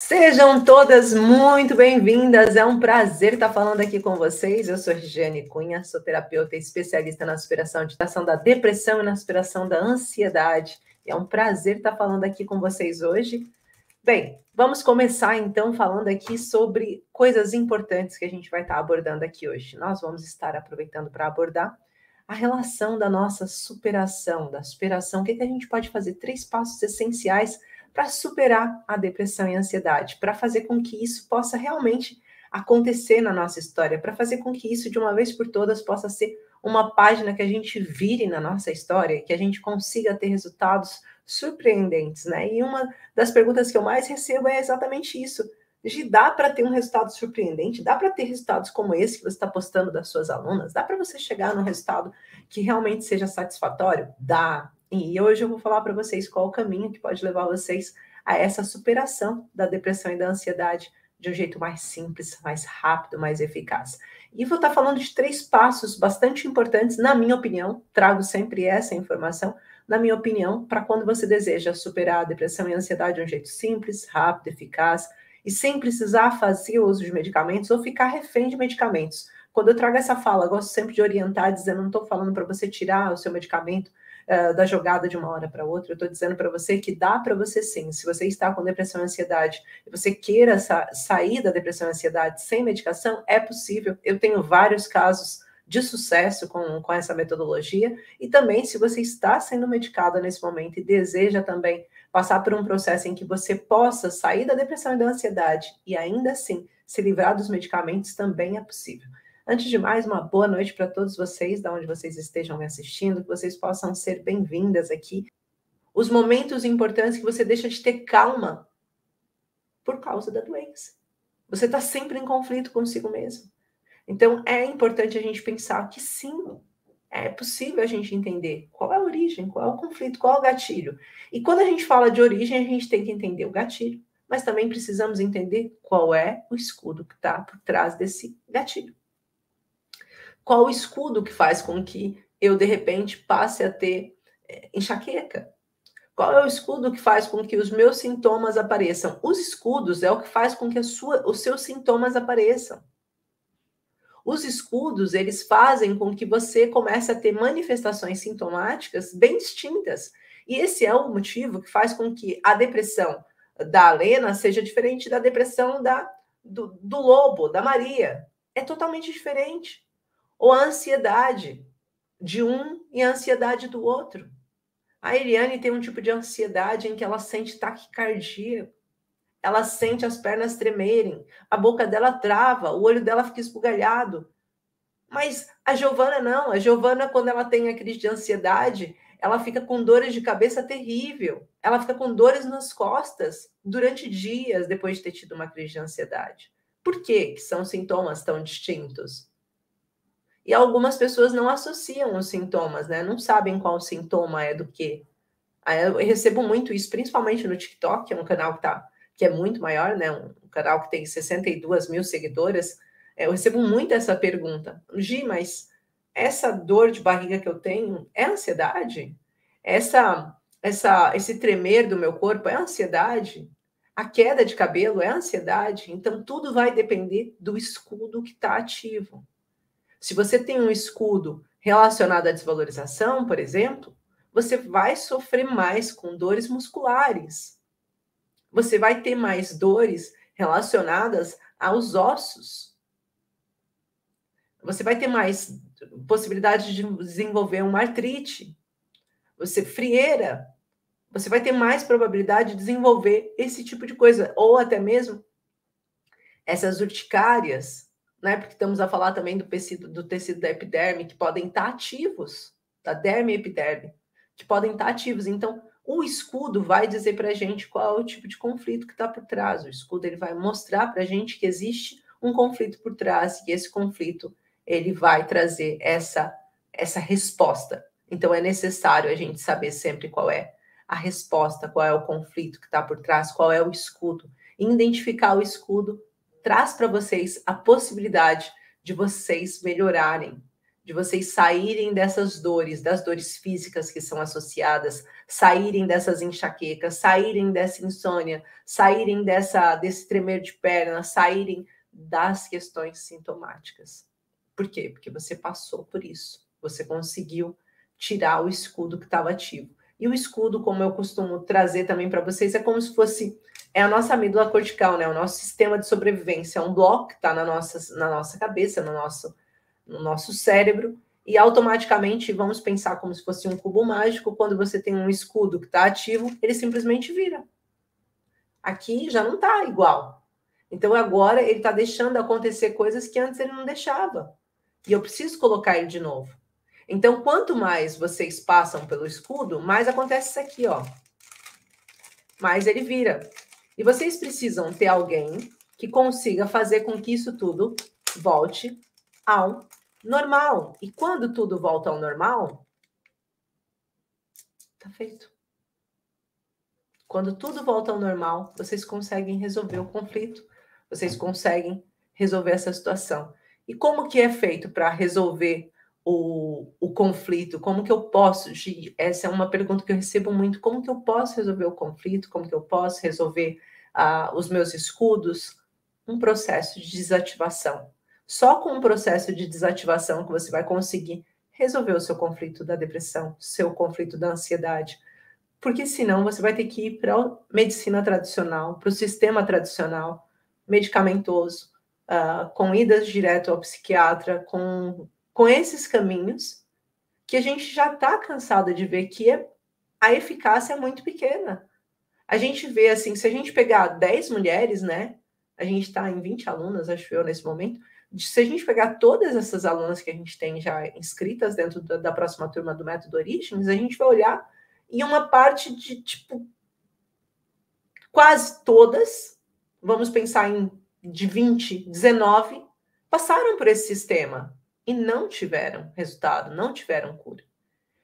Sejam todas muito bem-vindas, é um prazer estar falando aqui com vocês. Eu sou Regiane Cunha, sou terapeuta e especialista na superação da depressão e na superação da ansiedade. É um prazer estar falando aqui com vocês hoje. Bem, vamos começar então falando aqui sobre coisas importantes que a gente vai estar abordando aqui hoje. Nós vamos estar aproveitando para abordar a relação da nossa superação, o que a gente pode fazer? 3 passos essenciais para superar a depressão e a ansiedade, para fazer com que isso possa realmente acontecer na nossa história, para fazer com que isso de uma vez por todas possa ser uma página que a gente vire na nossa história, que a gente consiga ter resultados surpreendentes, né? E uma das perguntas que eu mais recebo é exatamente isso. Dá para ter um resultado surpreendente? Dá para ter resultados como esse que você está postando das suas alunas? Dá para você chegar num resultado que realmente seja satisfatório? Dá. E hoje eu vou falar para vocês qual o caminho que pode levar vocês a essa superação da depressão e da ansiedade de um jeito mais simples, mais rápido, mais eficaz. E vou estar falando de 3 passos bastante importantes, na minha opinião, trago sempre essa informação, na minha opinião, para quando você deseja superar a depressão e a ansiedade de um jeito simples, rápido, eficaz, e sem precisar fazer uso de medicamentos ou ficar refém de medicamentos. Quando eu trago essa fala, eu gosto sempre de orientar, dizendo, não estou falando para você tirar o seu medicamento da jogada de uma hora para outra, eu estou dizendo para você que dá para você sim, se você está com depressão e ansiedade, e você queira sair da depressão e ansiedade sem medicação, é possível. Eu tenho vários casos de sucesso com essa metodologia, e também se você está sendo medicada nesse momento e deseja também passar por um processo em que você possa sair da depressão e da ansiedade e ainda assim se livrar dos medicamentos, também é possível. Antes de mais, uma boa noite para todos vocês, da onde vocês estejam me assistindo, que vocês possam ser bem-vindas aqui. Os momentos importantes que você deixa de ter calma por causa da doença. Você está sempre em conflito consigo mesmo. Então, é importante a gente pensar que sim, é possível a gente entender qual é a origem, qual é o conflito, qual é o gatilho. E quando a gente fala de origem, a gente tem que entender o gatilho, mas também precisamos entender qual é o escudo que está por trás desse gatilho. Qual o escudo que faz com que eu, de repente, passe a ter enxaqueca? Qual é o escudo que faz com que os meus sintomas apareçam? Os escudos é o que faz com que os seus sintomas apareçam. Os escudos, eles fazem com que você comece a ter manifestações sintomáticas bem distintas. E esse é o motivo que faz com que a depressão da Lena seja diferente da depressão do Lobo, da Maria. É totalmente diferente. Ou a ansiedade de um e a ansiedade do outro. A Eliane tem um tipo de ansiedade em que ela sente taquicardia, ela sente as pernas tremerem, a boca dela trava, o olho dela fica esbugalhado. Mas a Giovana não. A Giovana, quando ela tem a crise de ansiedade, ela fica com dores de cabeça terrível. Ela fica com dores nas costas durante dias depois de ter tido uma crise de ansiedade. Por que são sintomas tão distintos? E algumas pessoas não associam os sintomas, né? Não sabem qual sintoma é do quê. Eu recebo muito isso, principalmente no TikTok, que é um canal que é muito maior, né? Um canal que tem 62 mil seguidoras. Eu recebo muito essa pergunta. Gi, mas essa dor de barriga que eu tenho é ansiedade? Esse tremer do meu corpo é ansiedade? A queda de cabelo é ansiedade? Então, tudo vai depender do escudo que está ativo. Se você tem um escudo relacionado à desvalorização, por exemplo, você vai sofrer mais com dores musculares. Você vai ter mais dores relacionadas aos ossos. Você vai ter mais possibilidade de desenvolver uma artrite. Frieira. Você vai ter mais probabilidade de desenvolver esse tipo de coisa. Ou até mesmo essas urticárias, né? Porque estamos a falar também do tecido da epiderme, que podem estar ativos, da derme e epiderme, que podem estar ativos. Então, o escudo vai dizer para a gente qual é o tipo de conflito que está por trás. O escudo ele vai mostrar para a gente que existe um conflito por trás, e esse conflito ele vai trazer essa resposta. Então, é necessário a gente saber sempre qual é a resposta, qual é o conflito que está por trás, qual é o escudo. E identificar o escudo traz para vocês a possibilidade de vocês melhorarem, de vocês saírem dessas dores, das dores físicas que são associadas, saírem dessas enxaquecas, saírem dessa insônia, saírem desse tremer de perna, saírem das questões sintomáticas. Por quê? Porque você passou por isso. Você conseguiu tirar o escudo que estava ativo. E o escudo, como eu costumo trazer também para vocês, é como se fosse a nossa amígdala cortical, né? O nosso sistema de sobrevivência. É um bloco que está na nossa cabeça, no nosso cérebro, e automaticamente vamos pensar como se fosse um cubo mágico. Quando você tem um escudo que está ativo, ele simplesmente vira. Aqui já não está igual. Então agora ele está deixando acontecer coisas que antes ele não deixava. E eu preciso colocar ele de novo. Então, quanto mais vocês passam pelo escudo, mais acontece isso aqui, ó. Mais ele vira. E vocês precisam ter alguém que consiga fazer com que isso tudo volte ao normal. E quando tudo volta ao normal, tá feito. Quando tudo volta ao normal, vocês conseguem resolver o conflito, vocês conseguem resolver essa situação. E como que é feito para resolver o conflito? Como que eu posso, Gi? Essa é uma pergunta que eu recebo muito. Como que eu posso resolver o conflito? Como que eu posso resolver os meus escudos? Um processo de desativação. Só com um processo de desativação que você vai conseguir resolver o seu conflito da depressão, seu conflito da ansiedade. Porque senão você vai ter que ir para a medicina tradicional, para o sistema tradicional, medicamentoso, com idas direto ao psiquiatra, com esses caminhos que a gente já está cansado de ver que a eficácia é muito pequena. A gente vê assim, se a gente pegar 10 mulheres, né? A gente está em 20 alunas, acho eu, nesse momento. Se a gente pegar todas essas alunas que a gente tem já inscritas dentro da próxima turma do Método Origens, a gente vai olhar e uma parte de, tipo, quase todas, vamos pensar em de 20, 19, passaram por esse sistema e não tiveram resultado, não tiveram cura.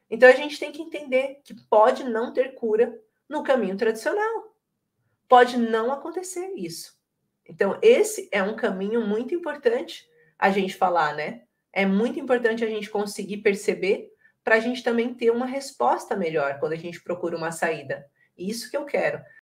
Então, a gente tem que entender que pode não ter cura no caminho tradicional. Pode não acontecer isso. Então, esse é um caminho muito importante a gente falar, né? É muito importante a gente conseguir perceber para a gente também ter uma resposta melhor quando a gente procura uma saída. Isso que eu quero.